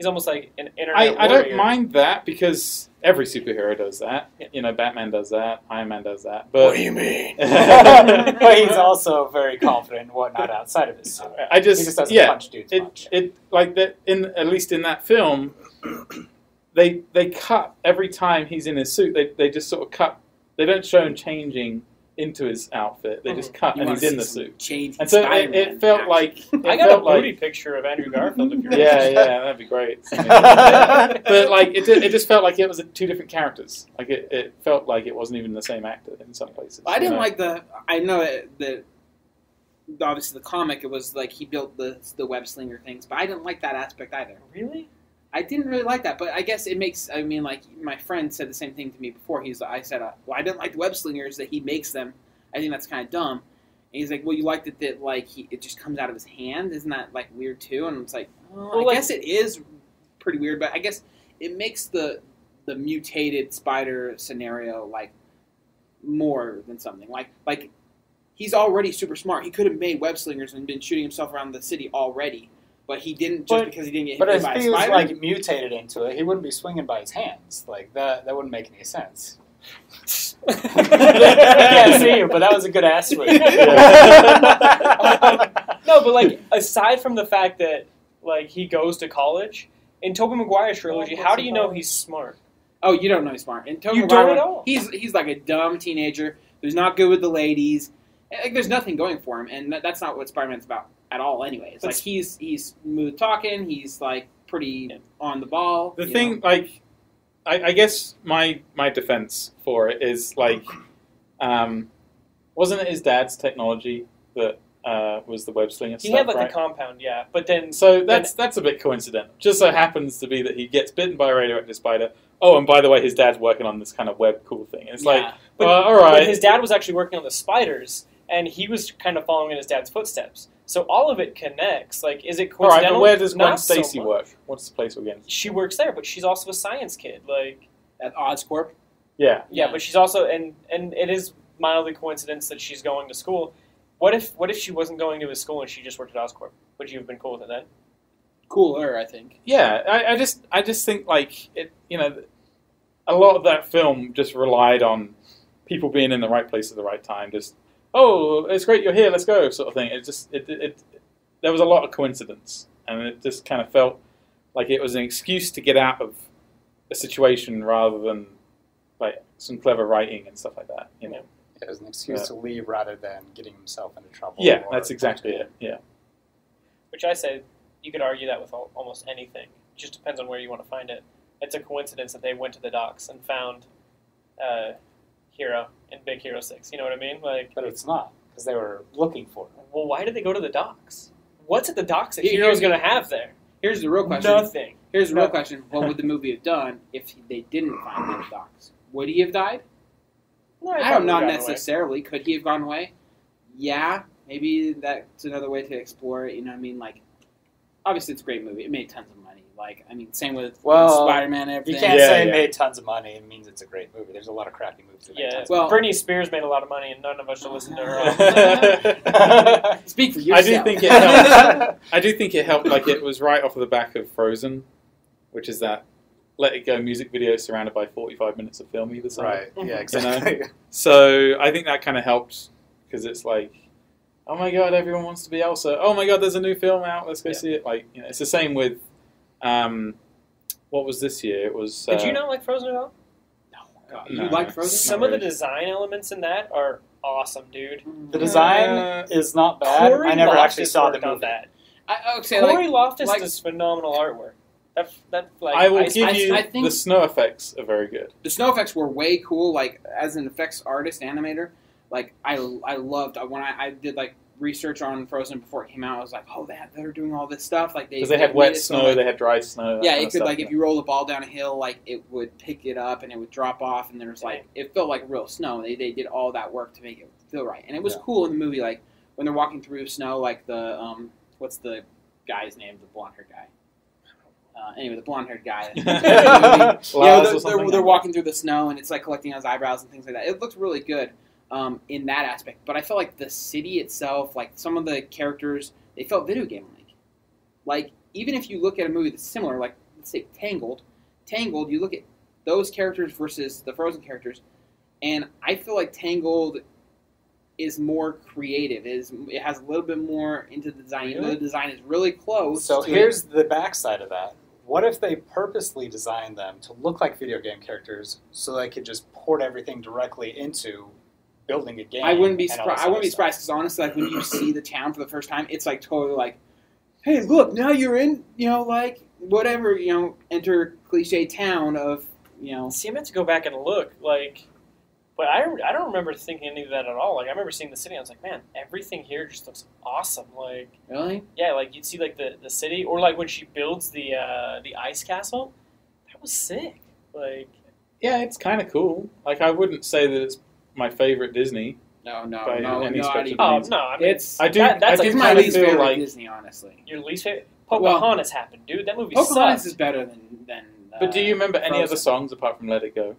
almost like an internet I warrior. don't mind that because every superhero does that. Yeah. Batman does that. Iron Man does that. But you mean? But he's also very confident and whatnot outside of his suit. I just He just doesn't punch dudes much. It like that at least in that film, they cut every time he's in his suit. They just sort of cut. They don't show him changing into his outfit. They just cut and he's in the suit. Change and so it felt like I got a booty picture of Andrew Garfield. If you're yeah, that'd be great. But like it just felt like it was two different characters. Like it felt like it wasn't even the same actor in some places. I didn't like the. I know that obviously the comic, it was like he built the web slinger things, but I didn't like that aspect either. Really? I didn't really like that, but I guess it makes. I mean, like my friend said the same thing to me before. I said, well, I didn't like the web slingers that he makes them. I think that's kind of dumb. And he's like, well, you liked it that like it just comes out of his hand. Isn't that like weird too? And it's like, well, I guess it is pretty weird, but I guess it makes the mutated spider scenario like more than something like he's already super smart. He could have made web slingers and been shooting himself around the city already. But he didn't because he didn't get hit by a spider. But if he was like mutated into it, he wouldn't be swinging by his hands. Like that wouldn't make any sense. I can't see you, but that was a good ass swing. No, but like aside from the fact that like he goes to college in Tobey Maguire's trilogy, how do you know he's smart? Oh, you don't know he's smart. In Tobey You Maguire, don't at all. He's like a dumb teenager who's not good with the ladies. Like, there's nothing going for him, and that's not what Spider-Man's about at all. Anyway, it's like he's smooth talking. He's like pretty on the ball. The thing, like, I guess my defense for it is like, wasn't it his dad's technology that was the web slinger stuff? He had like right? the compound, yeah, but then so that's a bit coincidental. Just so happens to be that he gets bitten by a radioactive spider. Oh, and by the way, his dad's working on this kind of web cool thing. It's like, but, all right. But his dad was actually working on the spiders, and he was kind of following in his dad's footsteps. So all of it connects. Like, is it coincidental? All right, but where does Gwen Not Stacy so work? What's the place again? She works there, but she's also a science kid. Like at Oscorp. Yeah. Yeah, but she's also and it is mildly coincidence that she's going to school. What if she wasn't going to his school and she just worked at Oscorp? Would you have been cool with it then? Cooler, I think. Yeah, I just think like it. You know, a lot of that film just relied on people being in the right place at the right time. Just it's great you're here, let's go, sort of thing. It there was a lot of coincidence, and it just kind of felt like it was an excuse to get out of a situation rather than like some clever writing and stuff like that. You know, it was an excuse to leave rather than getting himself into trouble. Yeah, that's exactly it. Yeah. Which I say you could argue that with almost anything. It just depends on where you want to find it. It's a coincidence that they went to the docks and found Hero in Big Hero 6. You know what I mean? Like, but it's not, because they were looking for it. Well, why did they go to the docks? What's at the docks that Hero's going to have there? Here's the real question. Nothing. Here's the real question. What would the movie have done if they didn't find the docks? Would he have died? No, I don't know necessarily. Away. Could he have gone away? Yeah. Maybe that's another way to explore it. You know what I mean? Like, obviously it's a great movie. It made tons of money. Like, I mean, same with Spider-Man and everything. You can't say it made tons of money. It means it's a great movie. There's a lot of crappy movies that make tons of money. Britney Spears made a lot of money, and none of us should listen to her. Speak for yourself. I do think it helped. Like, it was right off of the back of Frozen, which is that Let It Go music video surrounded by 45 minutes of film either side. Right, yeah, exactly. You know? So I think that kind of helped, because it's like, oh my god, everyone wants to be Elsa. Oh my god, there's a new film out, let's go see it. Like, you know, it's the same with, what was this year? It was. Did you not like Frozen at all? No. God, you liked Frozen? Some of the design elements in that are awesome, dude. The design is not bad. Corey I never Loftus actually saw the movie. That. Corey Loftus does phenomenal artwork. I will give you the snow effects are very good. The snow effects were way cool. Like, as an effects artist, animator, like I loved when I did like research on Frozen before it came out. I was like, oh, they're doing all this stuff. Like because they had wet snow, they had dry snow. Yeah, it could if you roll the ball down a hill, like it would pick it up and it would drop off, and there was like it felt like real snow. They did all that work to make it feel right, and it was cool in the movie. Like when they're walking through snow, like the what's the guy's name? The blonde-haired guy. Anyway, the blonde-haired guy. They're walking through the snow, and it's like collecting on his eyebrows and things like that. It looked really good in that aspect. But I felt like the city itself, like some of the characters, they felt video game-like. Like, even if you look at a movie that's similar, like, let's say Tangled, you look at those characters versus the Frozen characters, and I feel like Tangled is more creative. It has a little bit more into the design. Really? The design is really close. So here's the backside of that. what if they purposely designed them to look like video game characters so they could just port everything directly into building a game? I wouldn't be surprised. I wouldn't be surprised because honestly, like when you see the town for the first time, it's like totally like, hey, look, now you're in, like whatever, enter cliche town of, See, I meant to go back and look, but I don't remember thinking any of that at all. Like, I remember seeing the city, and I was like, man, everything here just looks awesome. Like, really? Yeah, like you'd see like the city, or like when she builds the ice castle, that was sick. Like, yeah, it's kind of cool. Like, I wouldn't say that it's my favorite Disney. No. I mean, it's That's my least favorite like Disney, honestly. Your least favorite? Pocahontas happened, dude. That movie Pocahontas sucks. is better than but do you remember any Frozen. other songs apart from Let It Go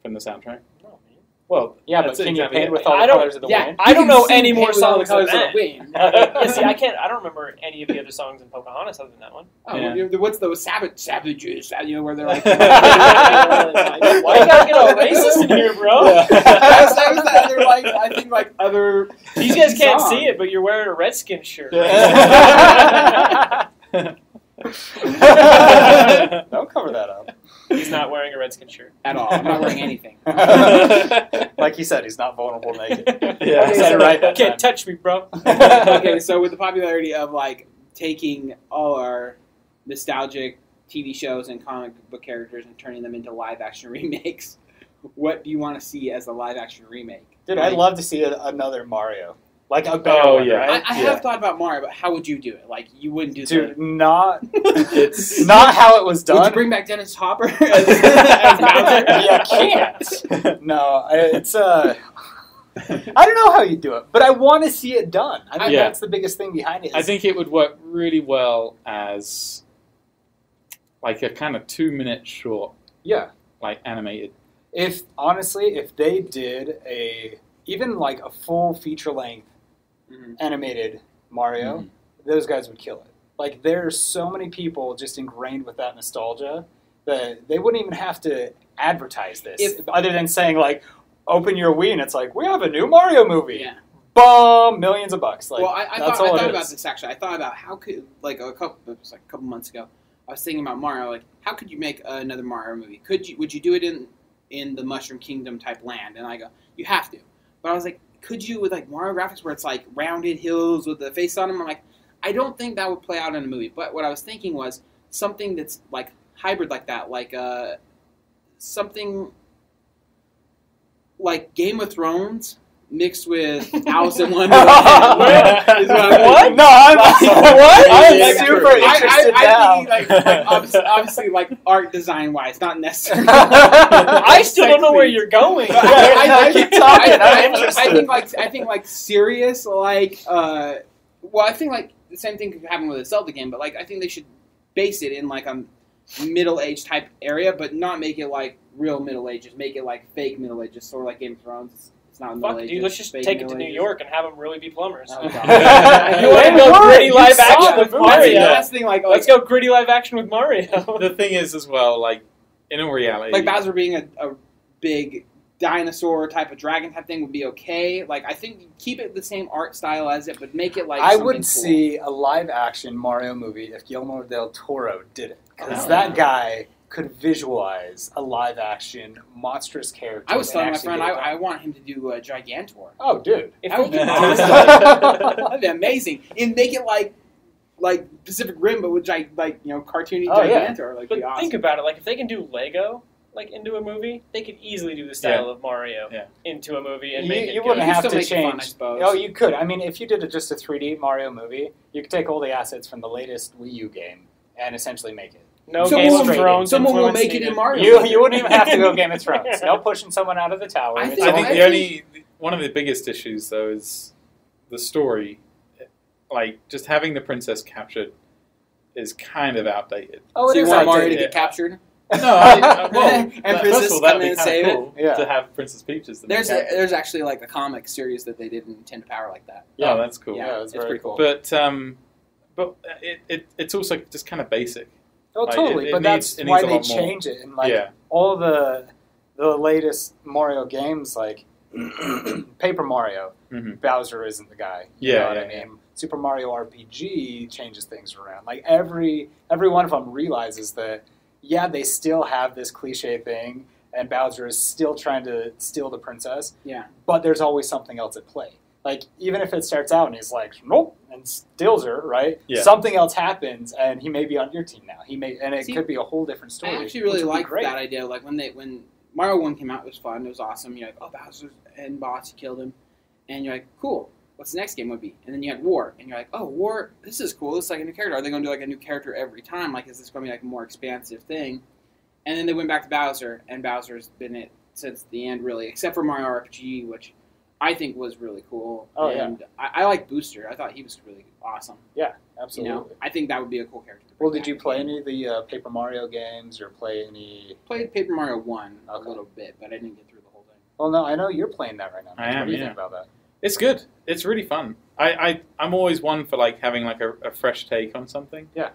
from the soundtrack? No, man. Well, yeah, but can you paint with all the colors of the wind? I don't know any more songs than of that. the wind. Yeah, see, I don't remember any of the other songs in Pocahontas other than that one. Oh, yeah. What's those savages? Where they're like, why you gotta get all racist in here, bro? Yeah. that was the other I think other. These guys can't see it, but you're wearing a Redskin shirt. Don't cover that up. He's not wearing a Redskin shirt At all. I'm not wearing anything. Like you said, he's not vulnerable naked. Yeah. I said it right that Can't time. touch me, bro. Okay, so with the popularity of taking all our nostalgic TV shows and comic book characters and turning them into live action remakes, what do you want to see as a live action remake? Dude, I'd love to see another Mario. Like a better one, yeah. right? I have thought about Mario, but how would you do it? Like, you wouldn't do Dude, that. it's not how it was done. Would you bring back Dennis Hopper as Bowser? Yeah, can't. No, it's I don't know how you do it, but I want to see it done. I think that's the biggest thing behind it. I think it would work really well as like a kind of 2-minute short. Yeah. Like animated. If they did even like a full feature length animated Mario, those guys would kill it. Like, there's so many people just ingrained with that nostalgia that they wouldn't even have to advertise this, other than saying like, open your Wii and it's like, we have a new Mario movie. Yeah. Boom, millions of bucks. Like, well, I that's thought all it about is. this actually. I thought about how could it was like a couple months ago. I was thinking about Mario. Like, how could you make another Mario movie? Would you do it in the Mushroom Kingdom type land? And I go, you have to. But I was like, could you with like Mario graphics where it's like rounded hills with the face on them? I'm like, I don't think that would play out in a movie. But what I was thinking was something that's like hybrid like that, like something like Game of Thrones mixed with Alice in Wonderland. What? No, I'm super interested now. I'm thinking obviously like art design wise, not necessarily. I still don't know where you're going. I keep talking. I'm interested. I think like serious like I think like the same thing could happen with a Zelda game, but like I think they should base it in like a middle-aged type area, but not make it like real Middle Ages. Make it like fake Middle Ages, sort of like Game of Thrones. It's not Middle Ages. Dude, let's just take it to New York and have them really be plumbers. Oh, You want to go gritty live action with Mario? That's the thing, Let's go gritty live action with Mario. The thing is, as well, like in all reality, like Bowser being a big dinosaur type of dragon type thing would be okay. Like, I think keep it the same art style as it, but make it like I something would cool. see a live action Mario movie if Guillermo del Toro did it, because that guy could visualize a live action monstrous character. I was telling my and friend actually I want him to do Gigantor. Oh, dude, That would be awesome. that'd be amazing. And make it like Pacific Rim, but with cartoony Gigantor. Like, But be awesome. think about it. Like, if they can do Lego into a movie, they could easily do the style of Mario into a movie and make it You good. wouldn't have to make it fun, I change. suppose. Oh, you could. I mean, if you did just a 3D Mario movie, you could take all the assets from the latest Wii U game and essentially make it. No Someone Game of will- Thrones. someone will influence make it in needed. Mario. You wouldn't even have to go Game of Thrones. No pushing someone out of the tower. I It's think- all- I think one of the biggest issues though is the story. Like, just having the princess captured is kind of outdated. Oh, it So you is want Mario to outdated. get captured? No, And first Princess of all, come that'd in be and kind save of it? cool Yeah. to have Princess Peaches. There's actually like a comic series that they did in Nintendo Power like that. Oh, that's cool. Yeah, it's very pretty cool. But it's also just kind of basic. Oh, Like, totally. it But needs- that's it why needs a they lot more. change it. And like Yeah. all the latest Mario games, like Paper Mario, Bowser isn't the guy. You know what I mean? Yeah. Super Mario RPG changes things around. Like every one of them realizes that, yeah, they still have this cliche thing, and Bowser is still trying to steal the princess. Yeah. But there's always something else at play. Like, even if it starts out and he's like, nope, and steals her, right? Yeah. Something else happens, and he may be on your team now. It could be a whole different story. I actually really liked that idea. Like, when Mario 1 came out, it was fun. It was awesome. You're like, oh, Bowser's and boss, you killed him. And you're like, cool. What's the next game would be? And then you had War. And you're like, oh, War, this is cool. This is like a new character. Are they going to do like a new character every time? Like, is this going to be like a more expansive thing? And then they went back to Bowser, and Bowser's been it since the end, really, except for Mario RPG, which I think was really cool. Oh, and I like Booster. I thought he was really awesome. Yeah, absolutely. You know, I think that would be a cool character. Well, did you play any of the Paper Mario games or play any? Played Paper Mario 1 a little bit, but I didn't get through the whole thing. Well, no, I know you're playing that right now. I am, What do you think about that? It's good. It's really fun. I'm always one for like having like a fresh take on something. Yeah.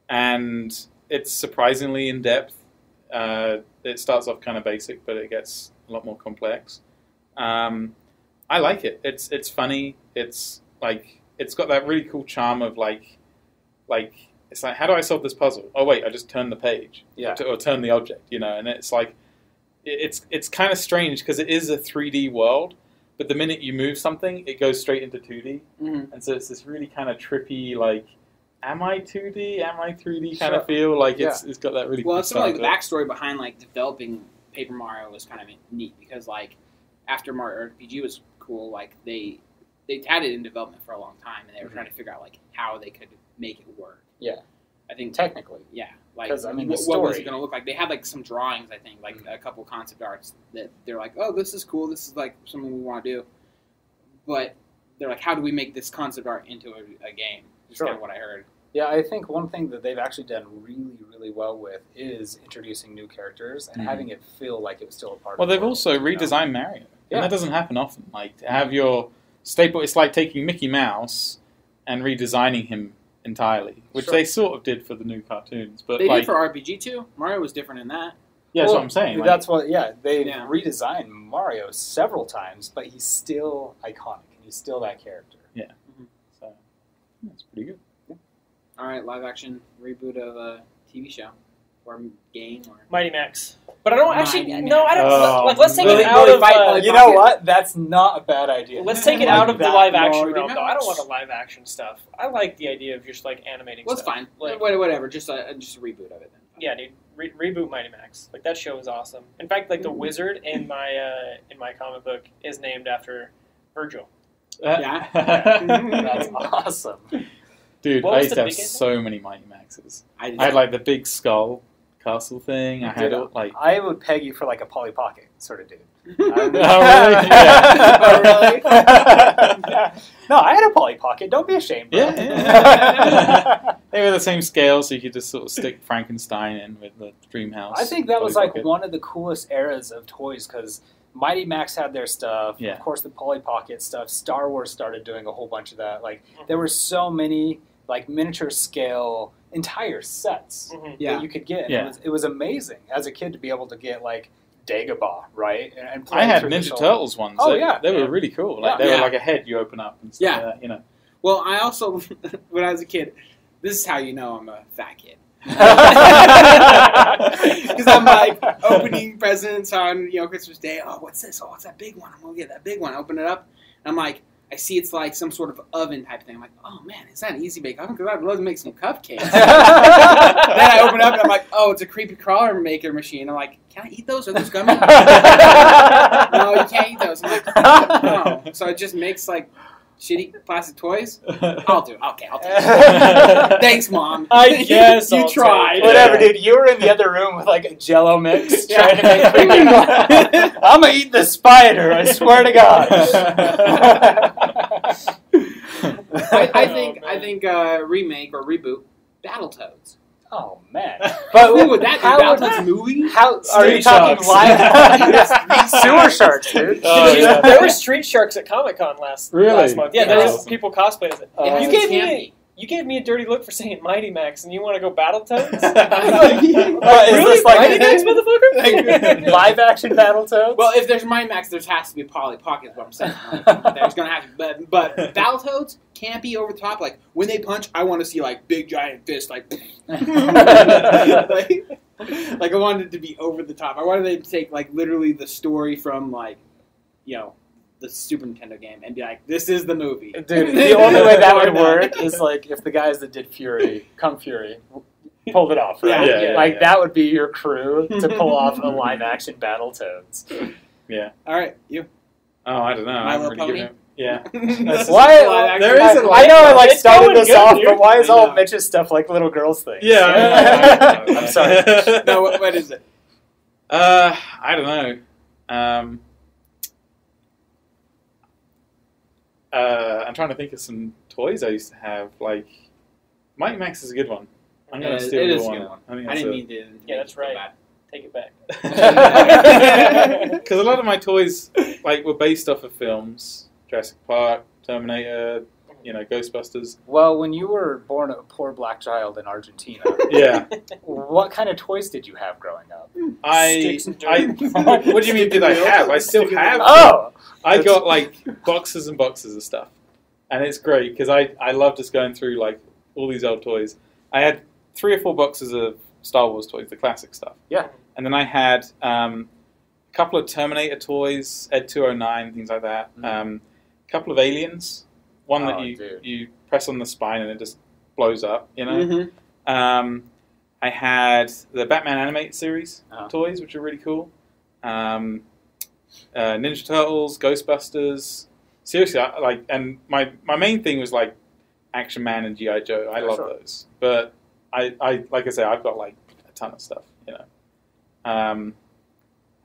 And it's surprisingly in depth. It starts off kind of basic, but it gets a lot more complex. I like it. It's funny. It's like it's got that really cool charm of like it's like, how do I solve this puzzle? Oh wait, I just turn the page. Yeah. Or turn the object. You know, and it's like it's kind of strange because it is a 3D world. But the minute you move something, it goes straight into 2D. Mm-hmm. And so it's this really kind of trippy, like, am I 2D, am I 3D kind of feel? Like, it's got that really well, cool it's sort of like the style backstory behind, like, developing Paper Mario was kind of neat. Because, like, after Mario RPG was cool, like, they had it in development for a long time. And they were trying to figure out, like, how they could make it work. Yeah. I think technically. Yeah. Like, I mean, what was it going to look like? They had, like, some drawings, I think, like, a couple concept arts that they're like, oh, this is cool. This is, like, something we want to do. But they're like, how do we make this concept art into a game? That's kind of what I heard. Yeah, I think one thing that they've actually done really, really well with is introducing new characters and having it feel like it was still a part of Well, the they've world, also redesigned Mario. Yeah. And that doesn't happen often. Like, to have your staple, it's like taking Mickey Mouse and redesigning him entirely, which they sort of did for the new cartoons. But they like, did for RPG, too. Mario was different in that. Yeah, that's what I'm saying. Like, That's what, they've redesigned Mario several times, but he's still iconic. He's still that character. Yeah. So, that's pretty good. Yeah. All right, live action reboot of a TV show or game or Mighty Max. But I don't actually. Mighty No, I don't. Oh, like, let's take really- it out really of. fight You know what? That's not a bad idea. Let's take it out of the live action Mighty realm, though. I don't Max. want the live action stuff. I like the idea of just like animating. Well, it's stuff. fine. Like, Whatever. Just a reboot of it then. yeah, dude. Reboot Mighty Max. Like that show is awesome. In fact, like the wizard in my comic book is named after Virgil. Yeah. That's awesome. Dude, What I was used the to have biggest so many Mighty Maxes. I I had like the big skull castle thing. I had it like. I would peg you for like a Polly Pocket sort of dude. Oh, really? Yeah. Oh, really? No, I had a Polly Pocket. Don't be ashamed, bro. Yeah. They were the same scale, so you could just sort of stick Frankenstein in with the dream house. I think that was Polly like Pocket. one of the coolest eras of toys because Mighty Max had their stuff. Yeah. Of course, the Polly Pocket stuff. Star Wars started doing a whole bunch of that. Like there were so many like miniature scale entire sets that you could get. Yeah. It was amazing as a kid to be able to get like Dagobah, right? And play I had through the Ninja show. Turtles ones. Oh, they, yeah. They were really cool. Like Yeah. they Yeah. were like a head you open up and stuff like that, you know. Well, I also, when I was a kid, this is how you know I'm a fat kid. Because I'm like opening presents on Christmas Day. Oh, what's this? Oh, what's that big one? I'm gonna get that big one. Open it up, and I'm like, I see it's like some sort of oven type thing. I'm like, oh man, is that an easy bake oven? Because I'd love to make some cupcakes. Then I open it up and I'm like, oh, it's a creepy crawler maker machine. I'm like, can I eat those? Are those gummy? No, you can't eat those. I'm like, no. So it just makes like shitty plastic toys. I'll do it. Okay, I'll do it. Thanks, Mom. I guess you I'll tried. take it. Whatever, dude. You were in the other room with like a Jello mix, Yeah. trying to make freaking. I'm gonna eat the spider. I swear to God. I think remake or reboot Battletoads. Oh man! But Who would that be? how would- Battletoads movie? How are you Street talking sharks. live? Sewer sharks, dude. Oh, Did you- yeah. There were street sharks at Comic-Con last Really? month. Yeah, there was Awesome. people cosplaying as it. It you was gave me campy. You gave me a dirty look for saying Mighty Max, and you want to go Battletoads? Really? Mighty Max, motherfucker? Live action Battletoads? Well, if there's Mighty Max, there has to be Polly Pocket. Is what I'm saying. Like, there's gonna have to, but Battletoads can't be over the top. Like when they punch, I want to see like big giant fists, like like I wanted it to be over the top. I wanted them to take like literally the story from like, you know, the Super Nintendo game and be like, this is the movie. Dude, the only way that would work is like if the guys that did Fury, Kung Fury, pulled it off, right? Yeah, that would be your crew to pull off a live action Battletoads. Yeah. All right, you. Oh, I don't know. My Little Pony? Yeah. Why? There is a I know I like It's started going this good, off, dude. but why is all Yeah. Mitch's stuff like little girls things? Yeah. I'm sorry. No, what is it? I don't know. I'm trying to think of some toys I used to have. Like, Mighty Max is a good one. I'm going to steal it the is a one. good one. I think I that's didn't mean to. Yeah, that's right. Take it back. Because a lot of my toys like were based off of films, Jurassic Park, Terminator, you know, Ghostbusters. Well, when you were born a poor black child in Argentina, Yeah, what kind of toys did you have growing up? Sticks and dirt. What do you mean? Did I have? I still have. Oh, I got like boxes and boxes of stuff, and it's great because I love just going through like all these old toys. I had 3 or 4 boxes of Star Wars toys, the classic stuff. Yeah. And then I had a couple of Terminator toys, Ed 209, things like that. A couple of Aliens. One that you press on the spine and it just blows up, you know. Mm-hmm. I had the Batman animated series toys, which are really cool. Ninja Turtles, Ghostbusters. Seriously, and my main thing was like Action Man and G.I. Joe. I love those. But I like I say, I've got like a ton of stuff, you know.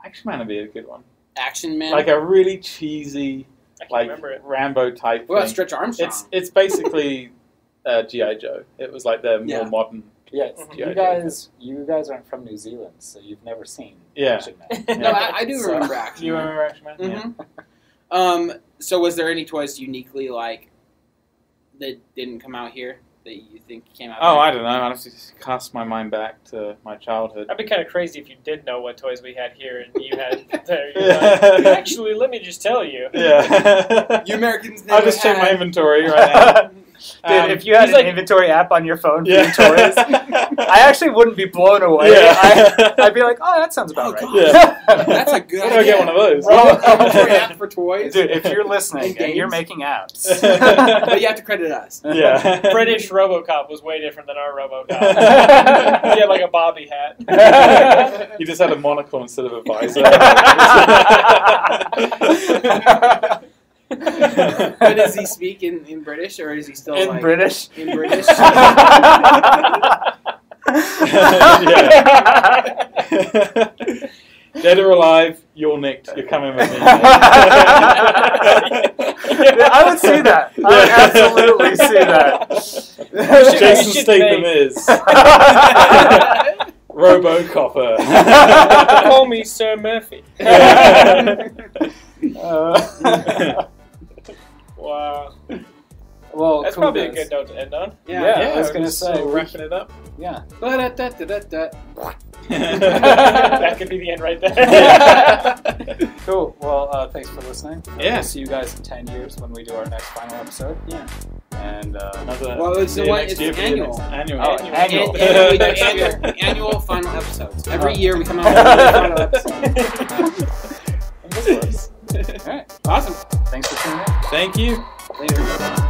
Action Man would be a good one. Action Man? Like a really cheesy, like Rambo type What about thing. Stretch Armstrong? It's basically G.I. Joe. It was like the more modern. Yeah, G.I. you guys aren't from New Zealand, so you've never seen Yeah. Action Man. No, I do remember Action You Man. remember Action Man? Mm-hmm. So was there any toys uniquely like that didn't come out here that you think came out? Oh, there? I don't know. I have to cast my mind back to my childhood. That'd be kind of crazy if you did know what toys we had here and you had there. You're like, actually, let me just tell you. Yeah. You Americans I'll just check my inventory right now. Dude, if you had an inventory app on your phone for your toys, I actually wouldn't be blown away. Yeah. I'd be like, oh, that sounds about right. Yeah. That's a good Where do I get one of those? Inventory app for toys? Dude, if you're listening And and you're games. making apps, But you have to credit us. Yeah. British RoboCop was way different than our RoboCop. He had like a bobby hat. You just had a monocle instead of a visor. But does he speak in British, or is he still in like, British. In British? Dead or alive, you're nicked. You're coming with me. I would see that. I would absolutely see that. Jason Statham is RoboCopper. Call me Sir Murphy. Wow. Well, That's cool probably a guys. good note to end on. Yeah, I was gonna say, so wrapping it up. Yeah. That could be the end right there. Cool. Well, thanks for listening. Yeah. We'll see you guys in 10 years when we do our next final episode. Yeah. And Well, it's see the you one. next It's year for your annual. next- Annual. Oh, annual. And we do annual final episodes. Every year we come out with a final episode. this works. All right. Awesome. Thanks for tuning in. Thank you. Later.